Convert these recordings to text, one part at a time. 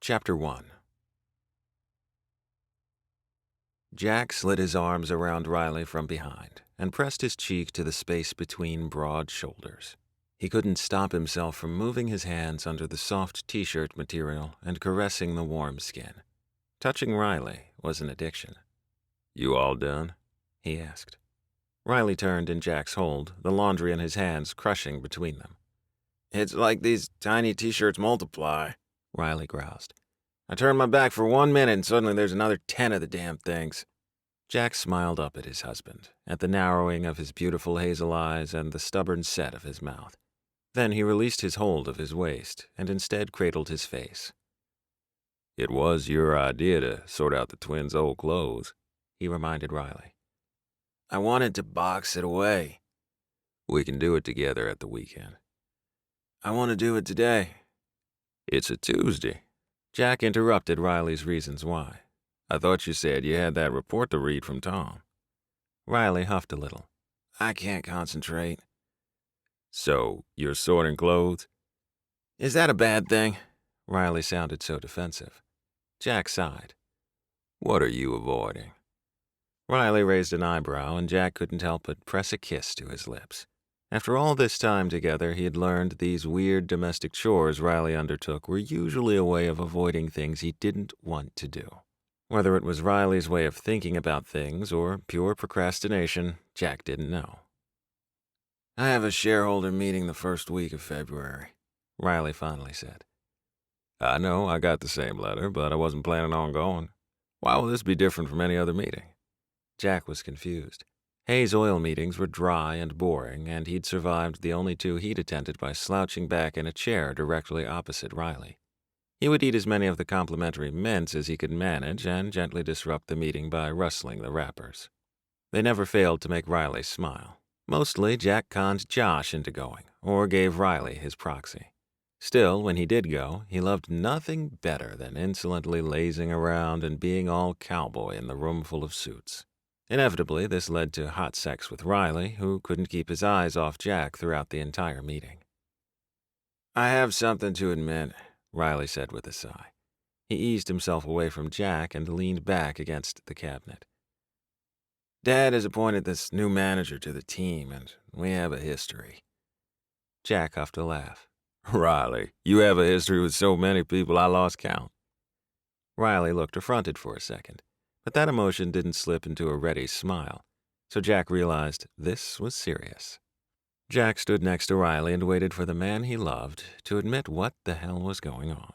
Chapter 1. Jack slid his arms around Riley from behind and pressed his cheek to the space between broad shoulders. He couldn't stop himself from moving his hands under the soft t-shirt material and caressing the warm skin. Touching Riley was an addiction. "You all done?" he asked. Riley turned in Jack's hold, the laundry in his hands crushing between them. "It's like these tiny t-shirts multiply," Riley groused. "I turn my back for 1 minute and suddenly there's another 10 of the damn things." Jack smiled up at his husband, at the narrowing of his beautiful hazel eyes and the stubborn set of his mouth. Then he released his hold of his waist and instead cradled his face. "It was your idea to sort out the twins' old clothes," he reminded Riley. "I wanted to box it away." "We can do it together at the weekend." "I want to do it today." "It's a Tuesday." Jack interrupted Riley's reasons why. "I thought you said you had that report to read from Tom." Riley huffed a little. "I can't concentrate." "So, you're sorting clothes?" "Is that a bad thing?" Riley sounded so defensive. Jack sighed. "What are you avoiding?" Riley raised an eyebrow, and Jack couldn't help but press a kiss to his lips. After all this time together, he had learned these weird domestic chores Riley undertook were usually a way of avoiding things he didn't want to do. Whether it was Riley's way of thinking about things or pure procrastination, Jack didn't know. "I have a shareholder meeting the first week of February," Riley finally said. "I know, I got the same letter, but I wasn't planning on going. Why will this be different from any other meeting?" Jack was confused. Hayes oil meetings were dry and boring, and he'd survived the only two he'd attended by slouching back in a chair directly opposite Riley. He would eat as many of the complimentary mints as he could manage and gently disrupt the meeting by rustling the wrappers. They never failed to make Riley smile. Mostly, Jack conned Josh into going, or gave Riley his proxy. Still, when he did go, he loved nothing better than insolently lazing around and being all cowboy in the room full of suits. Inevitably, this led to hot sex with Riley, who couldn't keep his eyes off Jack throughout the entire meeting. "I have something to admit," Riley said with a sigh. He eased himself away from Jack and leaned back against the cabinet. "Dad has appointed this new manager to the team, and we have a history." Jack huffed a laugh. "Riley, you have a history with so many people I lost count." Riley looked affronted for a second, but that emotion didn't slip into a ready smile, so Jack realized this was serious. Jack stood next to Riley and waited for the man he loved to admit what the hell was going on.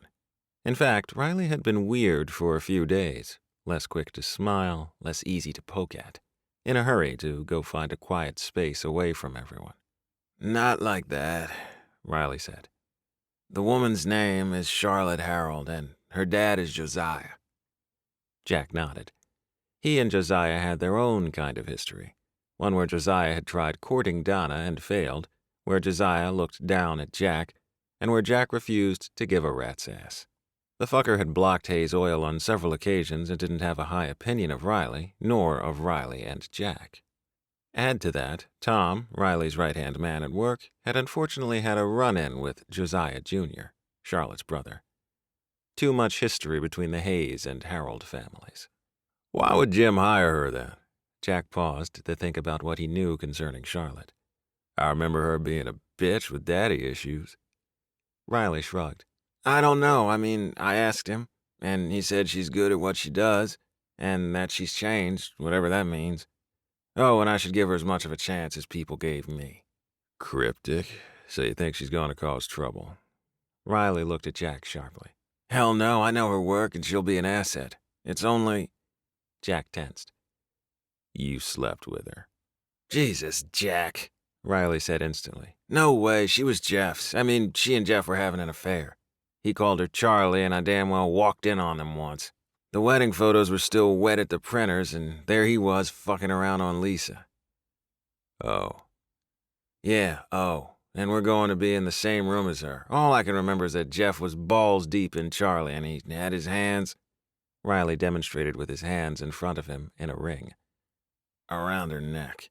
In fact, Riley had been weird for a few days, less quick to smile, less easy to poke at, in a hurry to go find a quiet space away from everyone. "Not like that," Riley said. "The woman's name is Charlotte Harold, and her dad is Josiah." Jack nodded. He and Josiah had their own kind of history, one where Josiah had tried courting Donna and failed, where Josiah looked down at Jack, and where Jack refused to give a rat's ass. The fucker had blocked Hayes Oil on several occasions and didn't have a high opinion of Riley, nor of Riley and Jack. Add to that, Tom, Riley's right-hand man at work, had unfortunately had a run-in with Josiah Jr., Charlotte's brother. Too much history between the Hayes and Harold families. "Why would Jim hire her then?" Jack paused to think about what he knew concerning Charlotte. "I remember her being a bitch with daddy issues." Riley shrugged. "I don't know. I asked him, and he said she's good at what she does, and that she's changed, whatever that means. Oh, and I should give her as much of a chance as people gave me." "Cryptic. So you think she's going to cause trouble?" Riley looked at Jack sharply. "Hell no, I know her work and she'll be an asset. It's only—" Jack tensed. "You slept with her." "Jesus, Jack," Riley said instantly. "No way, she was Jeff's. She and Jeff were having an affair. He called her Charlie, and I damn well walked in on them once. The wedding photos were still wet at the printers, and there he was fucking around on Lisa." "Oh." "Yeah, oh. And we're going to be in the same room as her. All I can remember is that Jeff was balls deep in Charlie, and he had his hands—" Riley demonstrated with his hands in front of him in a ring. "Around her neck."